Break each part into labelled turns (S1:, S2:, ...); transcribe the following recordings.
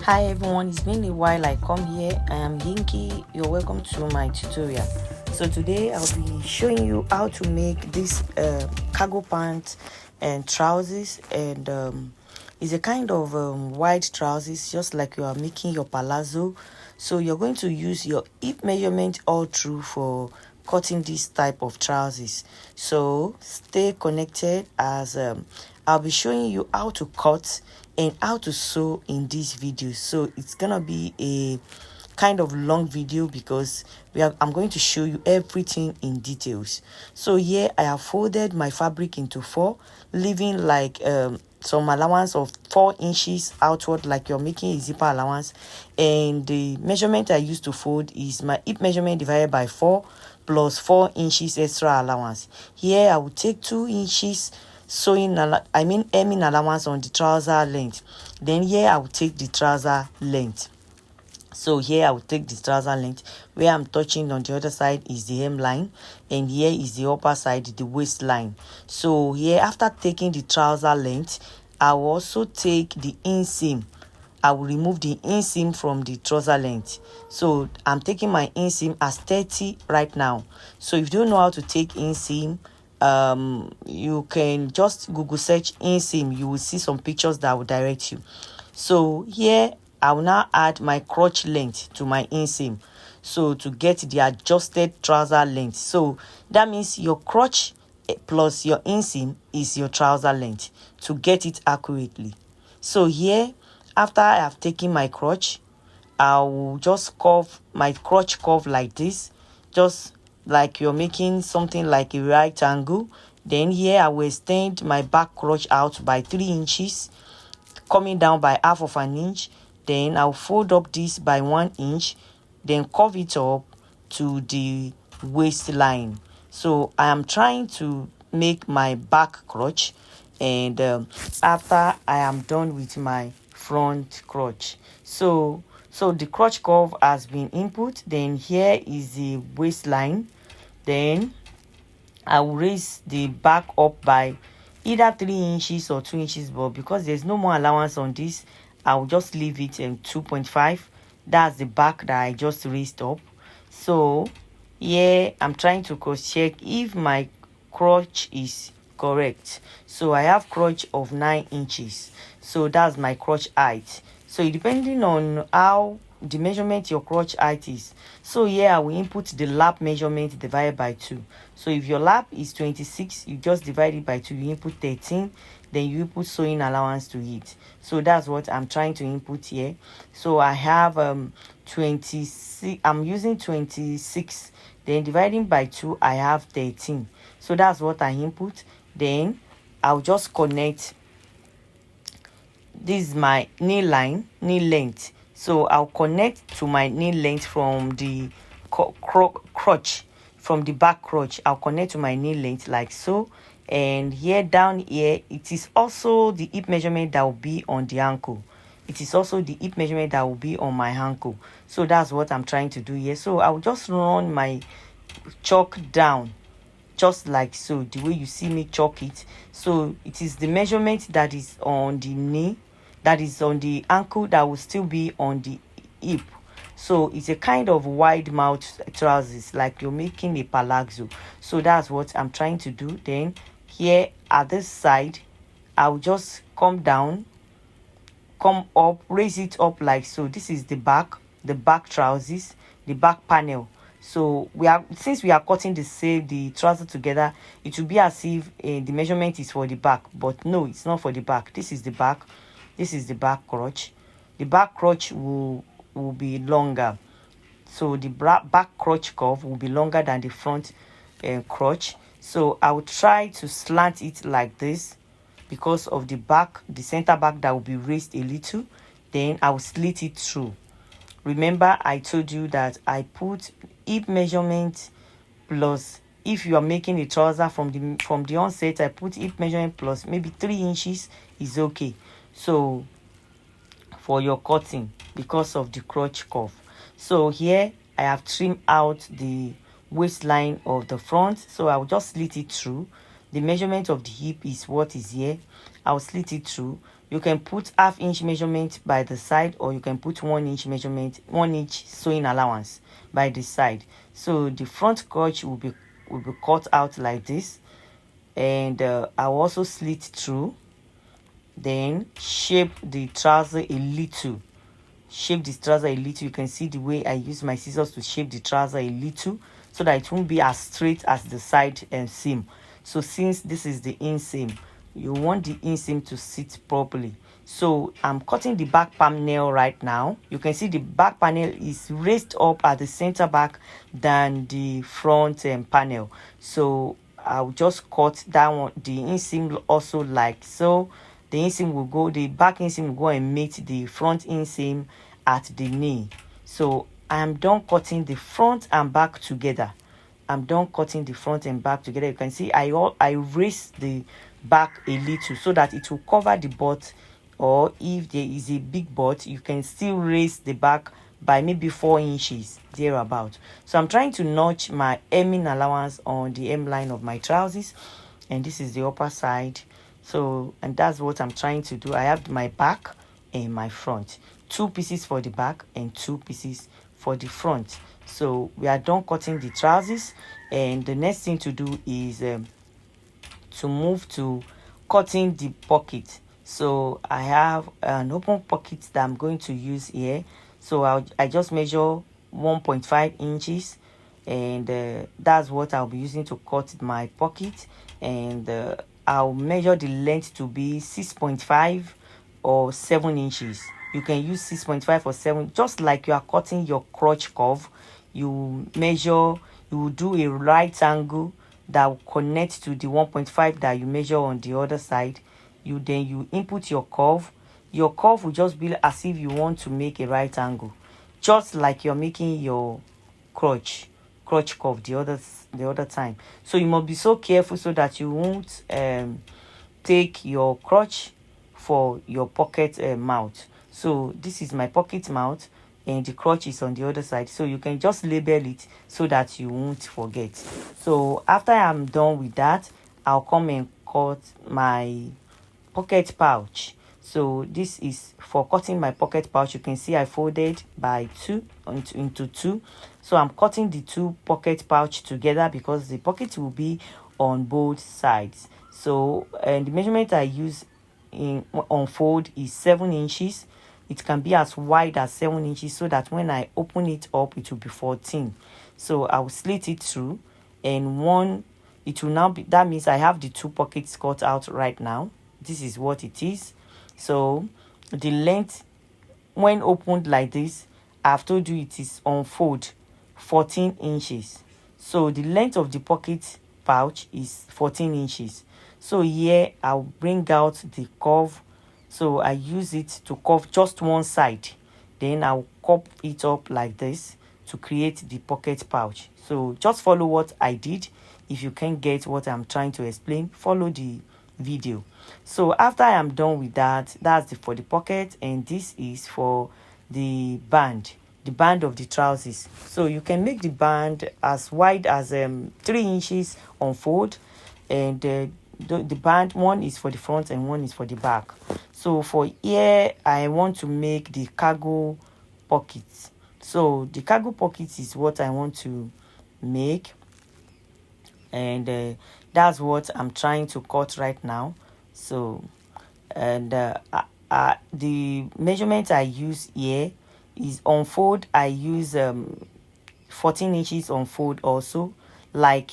S1: Hi everyone, it's been a while I come here. I am Yinky. You're welcome to my tutorial. So today I'll be showing you how to make this cargo pants and trousers, and it's a kind of wide trousers, just like you are making your palazzo. So you're going to use your hip measurement all through for cutting this type of trousers. So stay connected as I'll be showing you how to cut and how to sew in this video. So it's gonna be a kind of long video because I'm going to show you everything in details. So here I have folded my fabric into four, leaving like some allowance of 4 inches outward, like you're making a zipper allowance. And the measurement I used to fold is my hip measurement divided by 4 plus 4 inches extra allowance. Here I will take 2 inches hemming allowance on the trouser length. Then here I will take the trouser length. So here I will take the trouser length. Where I'm touching on the other side is the hemline, and here is the upper side, the waistline. So here, after taking the trouser length, I will also take the inseam. I will remove the inseam from the trouser length. So I'm taking my inseam as 30 right now. So if you don't know how to take inseam, you can just Google search inseam. You will see some pictures that will direct you. So here I will now add my crotch length to my inseam, so to get the adjusted trouser length. So that means your crotch plus your inseam is your trouser length, to get it accurately. So here, after I have taken my crotch, I will just curve my crotch curve like this, just like you're making something like a right angle. Then here I will extend my back crotch out by 3 inches, coming down by half of an inch. Then I'll fold up this by 1 inch, then curve it up to the waistline. So I am trying to make my back crotch, and after I am done with my front crotch, so the crotch curve has been input. Then here is the waistline. Then I will raise the back up by either 3 inches or 2 inches, but because there's no more allowance on this, I will just leave it in 2.5. That's the back that I just raised up. So here I'm trying to cross check if my crotch is correct. So I have crotch of 9 inches, so that's my crotch height. So depending on how the measurement your crotch height is, so here I will input the lap measurement divided by 2. So if your lap is 26, you just divide it by 2, you input 13, then you input sewing allowance to it. So that's what I'm trying to input here. So I have 26, I'm using 26, then dividing by 2, I have 13. So that's what I input. Then I'll just connect. This is my knee line, knee length. So I'll connect to my knee length from the crotch, from the back crotch. I'll connect to my knee length like so. And here, down here, it is also the hip measurement that will be on the ankle. It is also the hip measurement that will be on my ankle. So that's what I'm trying to do here. So I'll just run my chalk down, just like so, the way you see me chalk it. So it is the measurement that is on the knee, that is on the ankle, that will still be on the hip. So it's a kind of wide mouth trousers, like you're making a palazzo. So that's what I'm trying to do. Then here at this side, I'll just come down, come up, raise it up like so. This is the back trousers, the back panel. So since we are cutting the trouser together, it will be as if the measurement is for the back, but no, it's not for the back. This is the back, this is the back crotch. The back crotch will be longer, so the back crotch curve will be longer than the front crotch. So I will try to slant it like this because of the back, the center back that will be raised a little. Then I will slit it through. Remember, I told you that I put hip measurement plus, if you are making a trouser from the onset, I put hip measurement plus maybe 3 inches is okay. So for your cutting, because of the crotch curve. So here I have trimmed out the waistline of the front, so I will just slit it through. The measurement of the hip is what is here. I'll slit it through. You can put half-inch measurement by the side, or you can put 1-inch measurement, 1-inch sewing allowance by the side. So the front crotch will be cut out like this, and I'll also slit through, then shape the trouser a little. Shape this trouser a little. You can see the way I use my scissors to shape the trouser a little, so that it won't be as straight as the side seam. So since this is the inseam, you want the inseam to sit properly. So I'm cutting the back panel right now. You can see the back panel is raised up at the center back than the front panel. So I'll just cut down the inseam also like so. The inseam will go, the back inseam will go and meet the front inseam at the knee. So I am done cutting the front and back together. I'm done cutting the front and back together. You can see I raise the back a little so that it will cover the butt, or if there is a big butt, you can still raise the back by maybe 4 inches thereabout. So I'm trying to notch my hemming allowance on the hemline of my trousers, and this is the upper side. So, and that's what I'm trying to do. I have my back and my front, 2 pieces for the back and 2 pieces for the front. So we are done cutting the trousers, and the next thing to do is to move to cutting the pocket. So I have an open pocket that I'm going to use here. So I just measure 1.5 inches, and that's what I'll be using to cut my pocket. And I'll measure the length to be 6.5 or 7 inches. You can use 6.5 or 7, just like you are cutting your crotch curve. You measure, you will do a right angle that will connect to the 1.5 that you measure on the other side. You input your curve. Your curve will just be as if you want to make a right angle, just like you're making your crotch curve the other time. So you must be so careful so that you won't take your crotch for your pocket mouth. So this is my pocket mouth, and the crotch is on the other side. So you can just label it so that you won't forget. So after I'm done with that, I'll come and cut my pocket pouch. So this is for cutting my pocket pouch. You can see I folded by 2 into 2. So I'm cutting the 2 pocket pouch together because the pocket will be on both sides. So and the measurement I use on fold is 7 inches. It can be as wide as 7 inches, so that when I open it up, it will be 14. So I will slit it through, and it will now be, that means I have the 2 pockets cut out right now. This is what it is. So the length when opened like this, I've told you it is on fold 14 inches. So the length of the pocket pouch is 14 inches. So here I'll bring out the curve. So I use it to curve just one side. Then I'll curve it up like this to create the pocket pouch. So just follow what I did. If you can't get what I'm trying to explain, follow the video. So after I am done with that, that's for the pocket, and this is for the band of the trousers. So you can make the band as wide as 3 inches on fold, and the band, one is for the front and one is for the back. So for here I want to make the cargo pockets. So the cargo pockets is what I want to make, and that's what I'm trying to cut right now. So and the measurement I use here is on fold. I use 14 inches on fold also. Like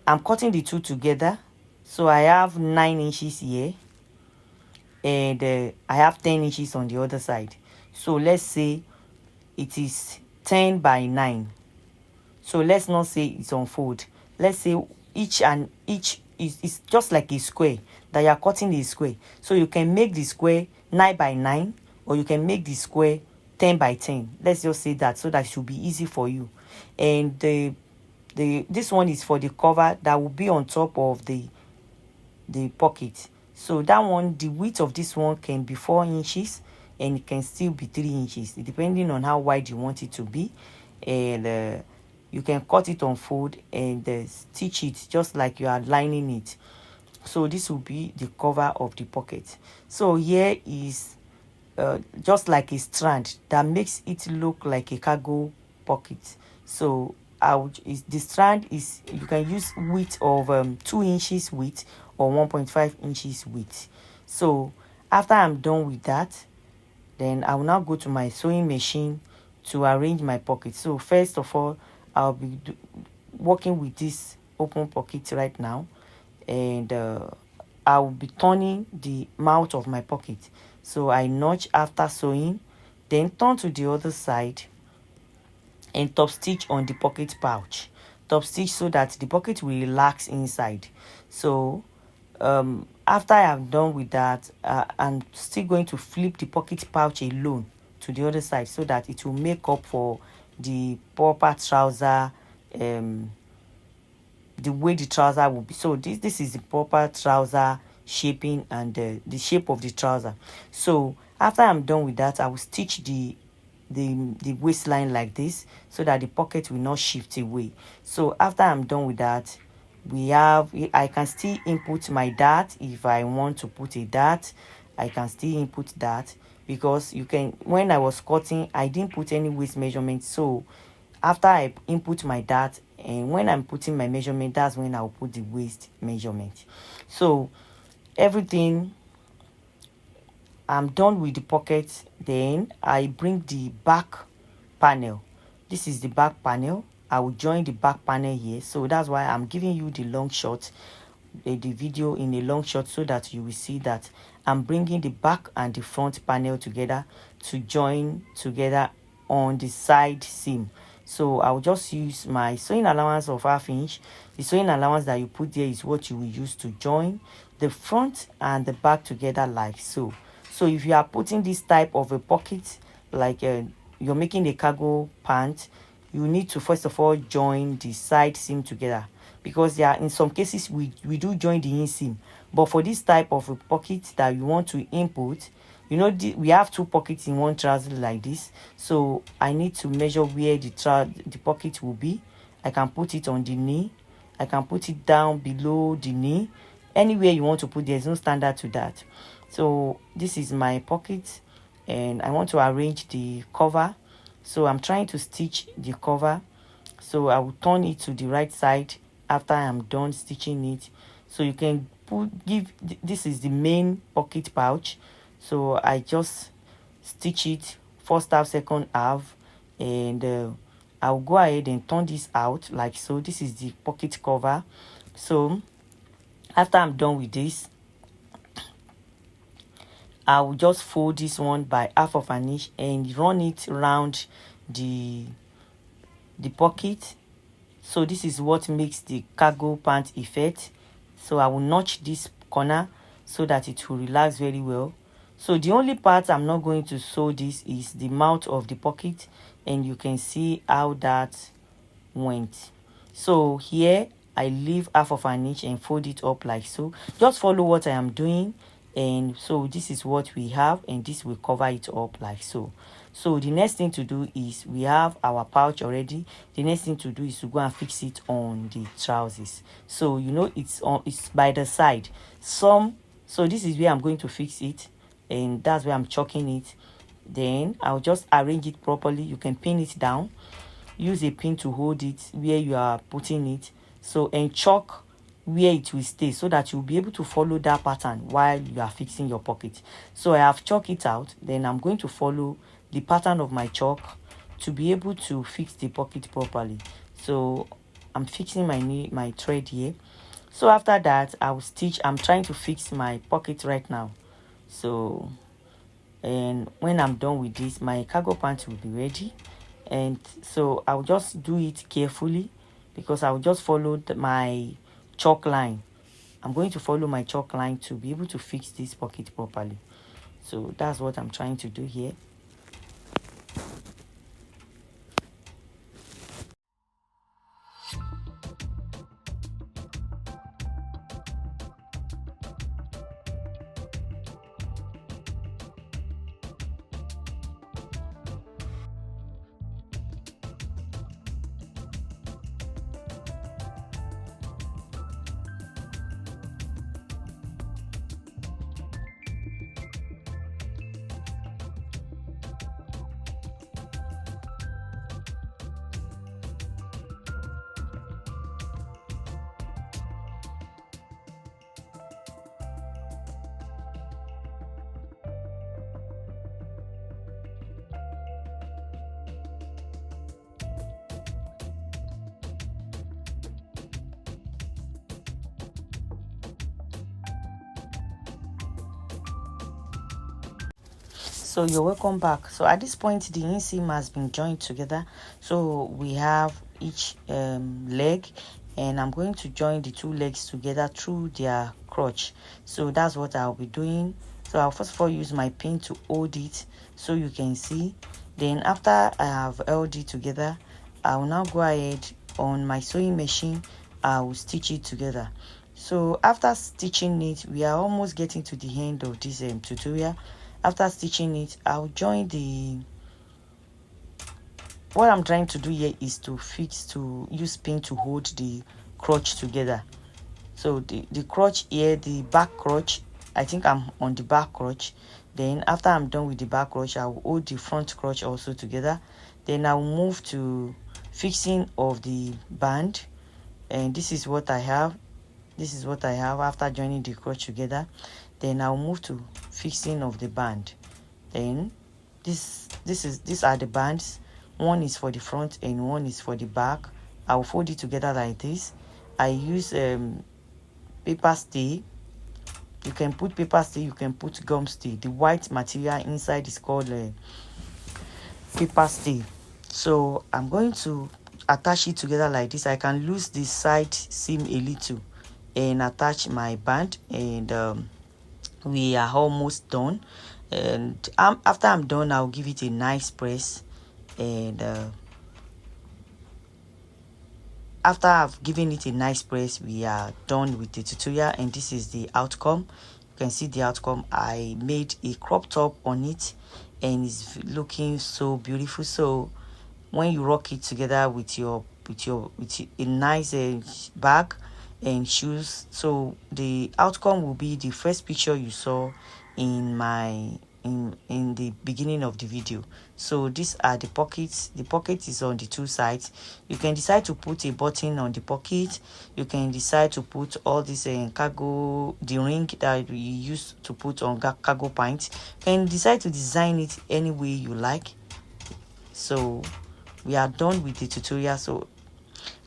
S1: I'm cutting the 2 together, so I have 9 inches here, and I have 10 inches on the other side. So let's say it is 10 by 9. So let's not say it's on fold. Let's say each is just like a square, that you are cutting a square. So you can make the square 9 by 9, or you can make the square 10 by 10. Let's just say that, so that it should be easy for you. And this one is for the cover that will be on top of the pocket. So that one, the width of this one can be 4 inches, and it can still be 3 inches, depending on how wide you want it to be. And you can cut it on fold and stitch it just like you are lining it. So this will be the cover of the pocket. So here is just like a strand that makes it look like a cargo pocket. So the strand is, you can use width of 2 inches width or 1.5 inches width. So after I'm done with that, then I will now go to my sewing machine to arrange my pocket. So first of all, I'll be working with this open pocket right now, and I will be turning the mouth of my pocket. So I notch after sewing, then turn to the other side and top stitch on the pocket pouch. Top stitch so that the pocket will relax inside. So after I have done with that, I'm still going to flip the pocket pouch alone to the other side so that it will make up for the proper trouser, the way the trouser will be. So this is the proper trouser shaping and the shape of the trouser. So after I'm done with that, I will stitch the waistline like this so that the pocket will not shift away. So after I'm done with that, I can still input my dart. If I want to put a dart, I can still input that, because you can, when I was cutting, I didn't put any waist measurement. So after I input my dart, and when I'm putting my measurement, that's when I'll put the waist measurement. So everything, I'm done with the pocket. Then I bring the back panel. This is the back panel. I will join the back panel here. So that's why I'm giving you the long shot, the video in a long shot, so that you will see that I'm bringing the back and the front panel together to join together on the side seam. So I'll just use my sewing allowance of 1/2 inch. The sewing allowance that you put there is what you will use to join the front and the back together like so. So if you are putting this type of a pocket, like you're making a cargo pant, you need to first of all join the side seam together, because there are, in some cases we do join the inseam, but for this type of a pocket that you want to input, you know, we have 2 pockets in one trouser like this. So I need to measure where the pocket will be. I can put it on the knee, I can put it down below the knee, anywhere you want to put. There's no standard to that. So this is my pocket, and I want to arrange the cover. So I'm trying to stitch the cover. So I will turn it to the right side after I'm done stitching it. So you can this is the main pocket pouch. So I just stitch it first half, second half, and I'll go ahead and turn this out like so. This is the pocket cover. So after I'm done with this, I will just fold this one by 1/2 inch and run it around the pocket. So this is what makes the cargo pant effect. So I will notch this corner so that it will relax very well. So the only part I'm not going to sew this is the mouth of the pocket, and you can see how that went. So here I leave 1/2 inch and fold it up like so. Just follow what I am doing. And so this is what we have, and this will cover it up like so. So the next thing to do is, we have our pouch already. The next thing to do is to go and fix it on the trousers. So you know, it's by the side. So this is where I'm going to fix it, and that's where I'm chalking it. Then I'll just arrange it properly. You can pin it down, use a pin to hold it where you are putting it. So, and chalk where it will stay, so that you'll be able to follow that pattern while you are fixing your pocket. So I have chalked it out. Then I'm going to follow the pattern of my chalk to be able to fix the pocket properly. So I'm fixing my thread here. So after that, I will stitch. I'm trying to fix my pocket right now. So, and when I'm done with this, my cargo pants will be ready. And so I'll just do it carefully, because I'll just follow my chalk line. I'm going to follow my chalk line to be able to fix this pocket properly. So that's what I'm trying to do here. So you're welcome back. So at this point the inseam has been joined together, so we have each leg, and I'm going to join the two legs together through their crotch. So that's what I'll be doing. So I'll first of all use my pin to hold it so you can see. Then after I have held it together, I will now go ahead on my sewing machine. I will stitch it together. So after stitching it, we are almost getting to the end of this tutorial. After stitching it, I'll join the, what I'm trying to do here is to use pin to hold the crotch together. So the crotch here, the back crotch, I think I'm on the back crotch. Then after I'm done with the back crotch, I'll hold the front crotch also together. Then I'll move to fixing of the band, and this is what I have. This is what I have after joining the crotch together. Then I'll move to fixing of the band. Then these are the bands. One is for the front and one is for the back. I'll fold it together like this. I use paper stay. You can put paper stay, you can put gum stay. The white material inside is called paper stay. So I'm going to attach it together like this. I can lose the side seam a little and attach my band, and we are almost done. And after I'm done, I'll give it a nice press, and after I've given it a nice press, we are done with the tutorial, and this is the outcome. You can see the outcome. I made a crop top on it and it's looking so beautiful. So when you rock it together with a nice bag and shoes, so the outcome will be the first picture you saw in the beginning of the video. So these are the pockets. The pocket is on the two sides. You can decide to put a button on the pocket. You can decide to put all this cargo, the ring that we used to put on cargo pants. You can decide to design it any way you like. So we are done with the tutorial. So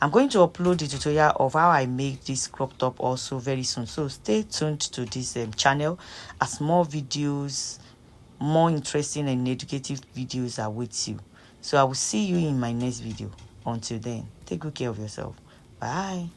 S1: I'm going to upload the tutorial of how I make this crop top also very soon. So stay tuned to this channel, as more videos, more interesting and educative videos await you. So I will see you in my next video. Until then, take good care of yourself. Bye.